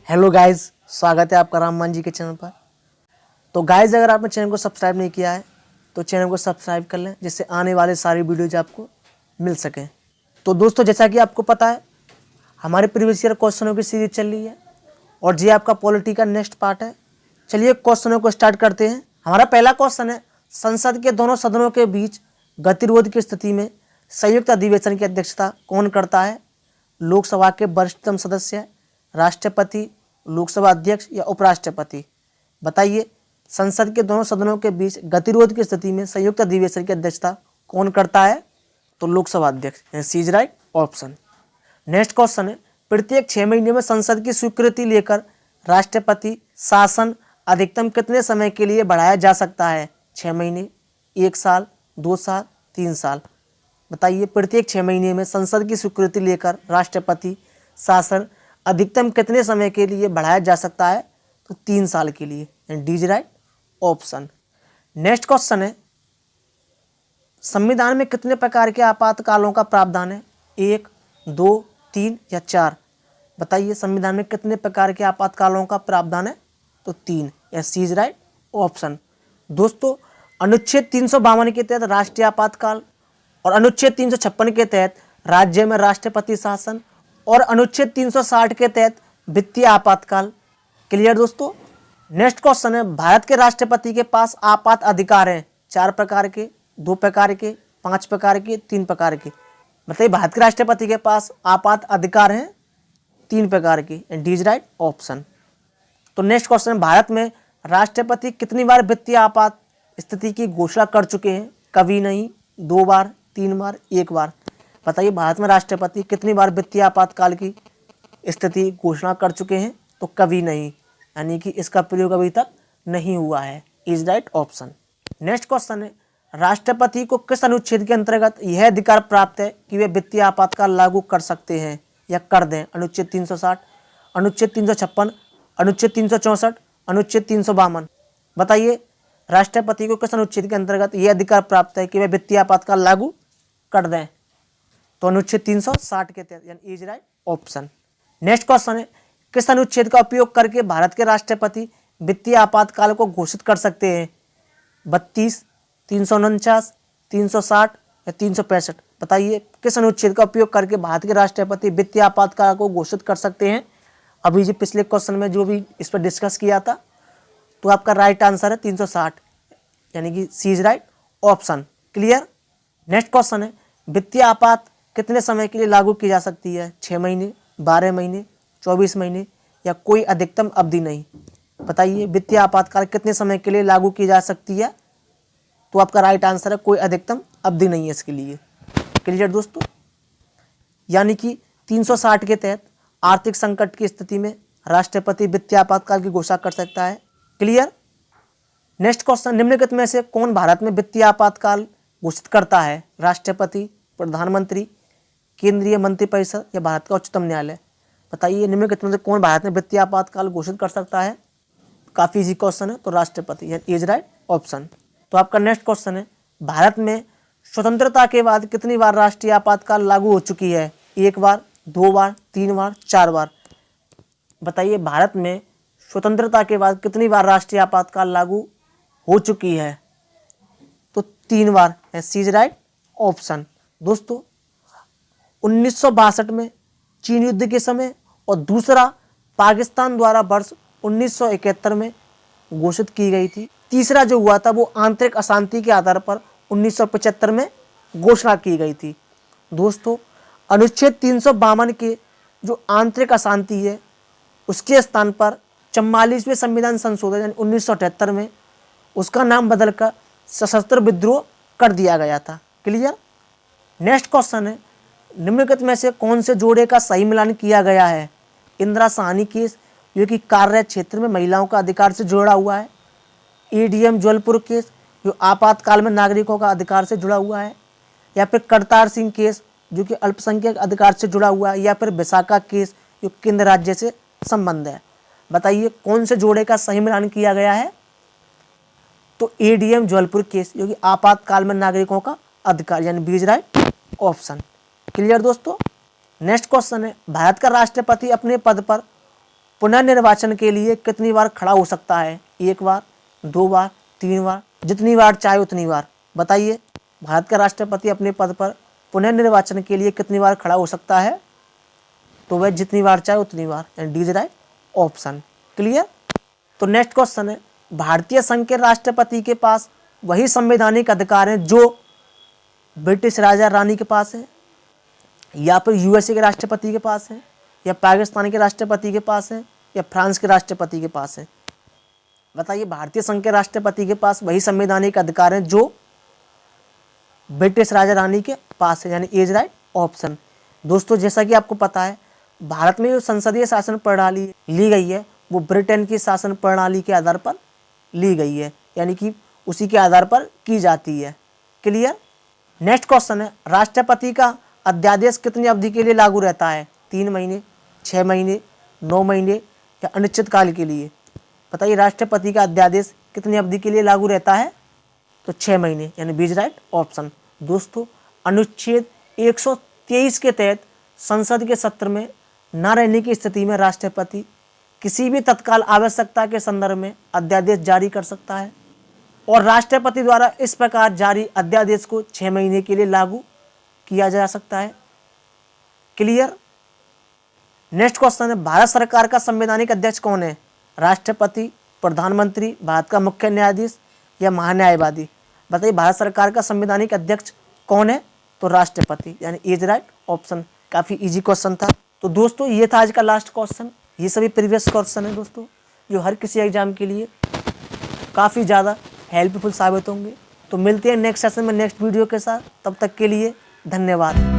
Hello guys, स्वागत है आपका राममान जी के चैनल पर। तो गाइज, अगर आपने चैनल को सब्सक्राइब नहीं किया है तो चैनल को सब्सक्राइब कर लें, जिससे आने वाले सारी वीडियोज आपको मिल सकें। तो दोस्तों, जैसा कि आपको पता है, हमारे प्रीवियस ईयर क्वेश्चनों की सीरीज चल रही है और ये आपका पॉलिटी का नेक्स्ट पार्ट है। चलिए क्वेश्चनों को स्टार्ट करते हैं। हमारा पहला क्वेश्चन है, संसद के दोनों सदनों के बीच गतिरोध की स्थिति में संयुक्त अधिवेशन की अध्यक्षता कौन करता है? लोकसभा के वरिष्ठतम सदस्य, राष्ट्रपति, लोकसभा अध्यक्ष या उपराष्ट्रपति? बताइए, संसद के दोनों सदनों के बीच गतिरोध की स्थिति में संयुक्त अधिवेशन की अध्यक्षता कौन करता है? तो लोकसभा अध्यक्ष। C is right option. Next question है, प्रत्येक 6 महीने में संसद की स्वीकृति लेकर राष्ट्रपति शासन अधिकतम कितने समय के लिए बढ़ाया जा सकता है? 6 महीने, 1 साल, 2 साल, 3 साल? बताइए, प्रत्येक 6 महीने में संसद की स्वीकृति लेकर राष्ट्रपति शासन अधिकतम कितने समय के लिए बढ़ाया जा सकता है? तो 3 साल के लिए। D is right option. Next question है, संविधान में कितने प्रकार के आपातकालों का प्रावधान है? 1, 2, 3 या 4? बताइए, संविधान में कितने प्रकार के आपातकालों का प्रावधान है? तो 3। या सी इज राइट ऑप्शन। दोस्तों, अनुच्छेद 352 के तहत राष्ट्रीय आपातकाल और अनुच्छेद 356 के तहत राज्य में राष्ट्रपति शासन और अनुच्छेद 360 के तहत वित्तीय आपातकाल। क्लियर दोस्तों? नेक्स्ट क्वेश्चन है, भारत के राष्ट्रपति के पास आपात अधिकार हैं 4 प्रकार के, 2 प्रकार के, 5 प्रकार के, 3 प्रकार के? मतलब भारत के राष्ट्रपति के पास आपात अधिकार हैं 3 प्रकार के। D is right option. तो नेक्स्ट क्वेश्चन है, भारत में राष्ट्रपति कितनी बार वित्तीय आपात स्थिति की घोषणा कर चुके हैं? कभी नहीं, 2 बार, 3 बार, 1 बार? बताइए, भारत में राष्ट्रपति कितनी बार वित्तीय आपातकाल की स्थिति घोषणा कर चुके हैं? तो कभी नहीं, यानी कि इसका प्रयोग अभी तक नहीं हुआ है। Is right option. Next question है, राष्ट्रपति को किस अनुच्छेद के अंतर्गत यह अधिकार प्राप्त है कि वे वित्तीय आपातकाल लागू कर सकते हैं या कर दें? अनुच्छेद 360, अनुच्छेद 356, अनुच्छेद 364, अनुच्छेद 352? बताइए, राष्ट्रपति को किस अनुच्छेद के अंतर्गत यह अधिकार प्राप्त है कि वे वित्तीय आपातकाल लागू कर दें? तो अनुच्छेद 360 के तहत। यानी is right option. Next question है, किस अनुच्छेद का उपयोग करके भारत के राष्ट्रपति वित्तीय आपातकाल को घोषित कर सकते हैं? 32, 349, 360 या 365? बताइए, किस अनुच्छेद का उपयोग करके भारत के राष्ट्रपति वित्तीय आपातकाल को घोषित कर सकते हैं? अभी जो पिछले क्वेश्चन में जो भी इस पर डिस्कस किया था, तो आपका राइट आंसर है 360, यानी कि C is right option. Clear? Next question है, वित्तीय आपात कितने समय के लिए लागू की जा सकती है? 6 महीने, 12 महीने, 24 महीने या कोई अधिकतम अवधि नहीं? बताइए, वित्तीय आपातकाल कितने समय के लिए लागू की जा सकती है? तो आपका राइट आंसर है कोई अधिकतम अवधि नहीं है इसके लिए। क्लियर दोस्तों? यानी कि 360 के तहत आर्थिक संकट की स्थिति में राष्ट्रपति वित्तीय आपातकाल की घोषणा कर सकता है। क्लियर? नेक्स्ट क्वेश्चन, निम्नलिखित में से कौन भारत में वित्तीय आपातकाल घोषित करता है? राष्ट्रपति, प्रधानमंत्री, केंद्रीय मंत्रिपरिषद या भारत का उच्चतम न्यायालय? बताइए, निम्नलिखित में से कौन भारत में वित्तीय आपातकाल घोषित कर सकता है? काफी इजी क्वेश्चन है, तो राष्ट्रपति। यानी इज राइट ऑप्शन। तो आपका नेक्स्ट क्वेश्चन है, भारत में स्वतंत्रता के बाद कितनी बार राष्ट्रीय आपातकाल लागू हो चुकी है? 1 बार, 2 बार, 3 बार, 4 बार? बताइए, भारत में स्वतंत्रता के बाद कितनी बार राष्ट्रीय आपातकाल लागू हो चुकी है? तो 3 बार। सी इज राइट ऑप्शन। दोस्तों, 1962 में चीन युद्ध के समय और दूसरा पाकिस्तान द्वारा वर्ष 1971 में घोषित की गई थी। तीसरा जो हुआ था वो आंतरिक अशांति के आधार पर 1975 में घोषणा की गई थी। दोस्तों, अनुच्छेद 352 के जो आंतरिक अशांति है, उसके स्थान पर 44वें संविधान संशोधन यानी 1978 में उसका नाम बदलकर सशस्त्र विद्रोह कर दिया गया था। क्लियर? नेक्स्ट क्वेश्चन है, निम्नलिखित में से कौन से जोड़े का सही मिलान किया गया है? इंदिरा साहनी केस, जो कि कार्य क्षेत्र में महिलाओं का अधिकार से जुड़ा हुआ है। एडीएम जबलपुर केस, जो आपातकाल में नागरिकों का अधिकार से जुड़ा हुआ है। या फिर करतार सिंह केस, जो कि अल्पसंख्यक अधिकार से जुड़ा हुआ है। या फिर विशाखा केस, जो केंद्र राज्य से संबंध है। बताइए, कौन से जोड़े का सही मिलान किया गया है? तो एडीएम जबलपुर केस, जो कि आपातकाल में नागरिकों का अधिकार, यानी B is right option. Clear दोस्तों? नेक्स्ट क्वेश्चन है, भारत का राष्ट्रपति अपने पद पर पुनर्निर्वाचन के लिए कितनी बार खड़ा हो सकता है? 1 बार, 2 बार, 3 बार, जितनी बार चाहे उतनी बार। बताइए, भारत का राष्ट्रपति अपने पद पर पुनर्निर्वाचन के लिए कितनी बार खड़ा हो सकता है? तो वह जितनी बार चाहे उतनी बार, यानी D is right option. Clear? तो नेक्स्ट क्वेश्चन है, भारतीय संघ के राष्ट्रपति के पास वही संवैधानिक अधिकार हैं जो ब्रिटिश राजा रानी के पास है, या फिर यूएसए के राष्ट्रपति के पास है, या पाकिस्तान के राष्ट्रपति के पास है, या फ्रांस के राष्ट्रपति के पास है? बताइए, भारतीय संघ के राष्ट्रपति के पास वही संवैधानिक अधिकार हैं जो ब्रिटिश राजा रानी के पास है, यानी इज राइट ऑप्शन। दोस्तों, जैसा कि आपको पता है, भारत में जो संसदीय शासन प्रणाली ली गई है वो ब्रिटेन की शासन प्रणाली के आधार पर ली गई है, यानी कि उसी के आधार पर की जाती है। क्लियर? नेक्स्ट क्वेश्चन है, राष्ट्रपति का अध्यादेश कितनी अवधि के लिए लागू रहता है? 3 महीने, 6 महीने, 9 महीने या अनिश्चित काल के लिए? बताइए, राष्ट्रपति का अध्यादेश कितनी अवधि के लिए लागू रहता है? तो 6 महीने, यानी बी इज राइट ऑप्शन। दोस्तों, अनुच्छेद 123 के तहत संसद के सत्र में न रहने की स्थिति में राष्ट्रपति किसी भी तत्काल आवश्यकता के संदर्भ में अध्यादेश जारी कर सकता है, और राष्ट्रपति द्वारा इस प्रकार जारी अध्यादेश को 6 महीने के लिए लागू किया जा सकता है। क्लियर? नेक्स्ट क्वेश्चन है, भारत सरकार का संवैधानिक अध्यक्ष कौन है? राष्ट्रपति, प्रधानमंत्री, भारत का मुख्य न्यायाधीश या महान्यायवादी? बताइए, भारत सरकार का संवैधानिक अध्यक्ष कौन है? तो राष्ट्रपति, यानी इज राइट ऑप्शन। काफ़ी इजी क्वेश्चन था। तो दोस्तों, ये था आज का लास्ट क्वेश्चन। ये सभी प्रीवियस क्वेश्चन है दोस्तों, जो हर किसी एग्जाम के लिए काफ़ी ज़्यादा हेल्पफुल साबित होंगे। तो मिलते हैं नेक्स्ट सेशन में नेक्स्ट वीडियो के साथ। तब तक के लिए धन्यवाद।